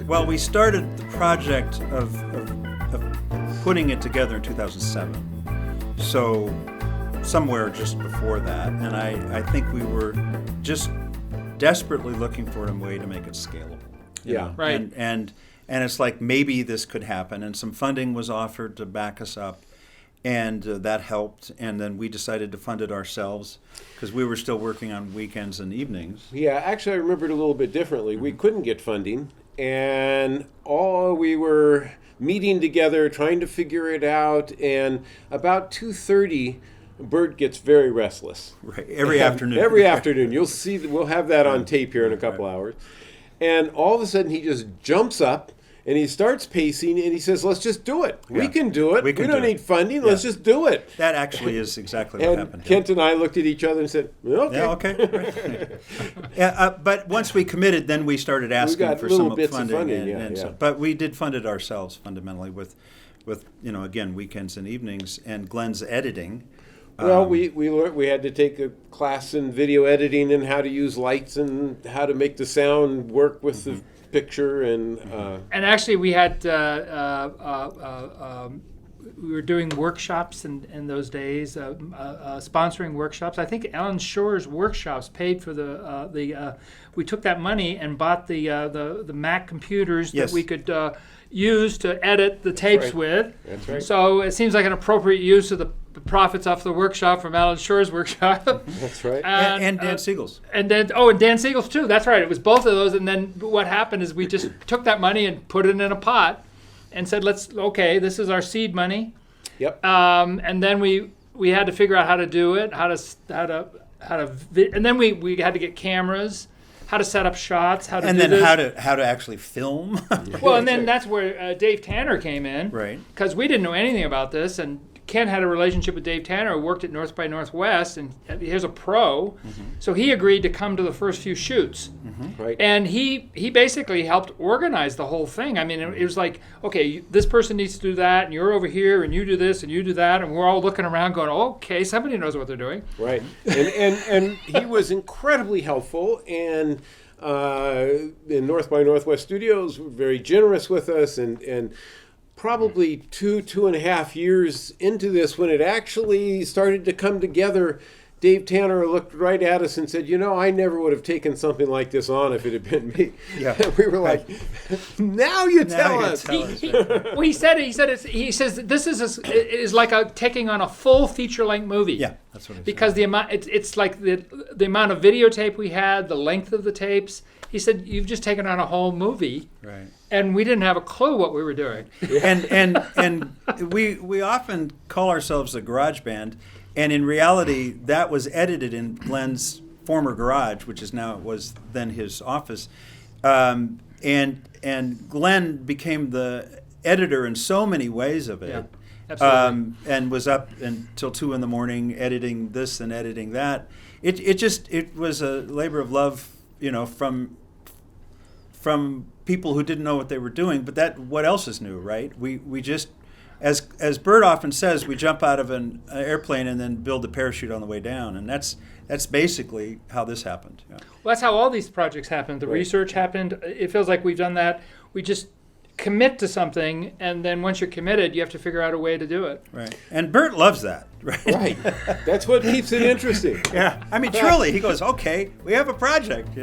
Well, we started the project of putting it together in 2007. So somewhere just before that. And I think we were just desperately looking for a way to make it scalable. you know? Right. And it's like maybe this could happen. And some funding was offered to back us up. And that helped. And then we decided to fund it ourselves because we were still working on weekends and evenings. Yeah, actually, I remember it a little bit differently. We couldn't get funding, and we were meeting together, trying to figure it out. And about 2:30, Bert gets very restless. Right, every afternoon. Every afternoon. You'll see, we'll have that on tape here in a couple hours. And all of a sudden, he just jumps up. And he starts pacing, and he says, "Let's just do it. Yeah. We can do it. We don't need funding. Yeah. Let's just do it." That actually is exactly what happened. Kent and I looked at each other and said, "Okay." Yeah, okay. But once we committed, then we started asking for some funding. But we did fund it ourselves fundamentally with again, weekends and evenings, and Glen's editing. Well, we learned we had to take a class in video editing and how to use lights and how to make the sound work with the picture and actually we had we were doing workshops in those days, sponsoring workshops. I think Alan Shore's workshops paid for the we took that money and bought the Mac computers that we could use to edit the tapes with. That's right. So it seems like an appropriate use of the profits off the workshop from Alan Shore's workshop. That's right. And Dan Siegel's. And Dan Siegel's too. That's right. It was both of those. And then what happened is we just took that money and put it in a pot and said, this is our seed money. Yep. And then we had to figure out how to do it, and then we had to get cameras, how to set up shots, how to and do then this. how to actually film. Well, and then that's where Dave Tanner came in, right? Because we didn't know anything about this, and Ken had a relationship with Dave Tanner, who worked at North by Northwest, and here's a pro. So he agreed to come to the first few shoots. Right. And he basically helped organize the whole thing. I mean, it was like, okay, this person needs to do that, and you're over here, and you do this, and you do that, and we're all looking around going, okay, somebody knows what they're doing. Right. And he was incredibly helpful, and in North by Northwest Studios were very generous with us, and probably 2.5 years into this, when it actually started to come together, Dave Tanner looked right at us and said, I never would have taken something like this on if it had been me. Yeah. And we were like, now you tell us. Well, he says this is like taking on a full feature-length movie. Yeah, that's what he said. Because the amount, it's like the amount of videotape we had, the length of the tapes. He said, you've just taken on a whole movie. Right. And we didn't have a clue what we were doing. And we often call ourselves a garage band, and in reality, that was edited in Glen's former garage, which was then his office, and Glen became the editor in so many ways of it. Yeah, absolutely. And was up until 2 a.m. editing this and editing that. It was a labor of love, from people who didn't know what they were doing, but what else is new, right? We just, as Bert often says, we jump out of an airplane and then build a parachute on the way down, and that's basically how this happened. Yeah. Well, that's how all these projects happened. The research happened. It feels like we've done that. We just commit to something, and then once you're committed, you have to figure out a way to do it. Right. And Bert loves that, right? Right. That's what keeps it interesting. Yeah. I mean, truly, he goes, okay, we have a project,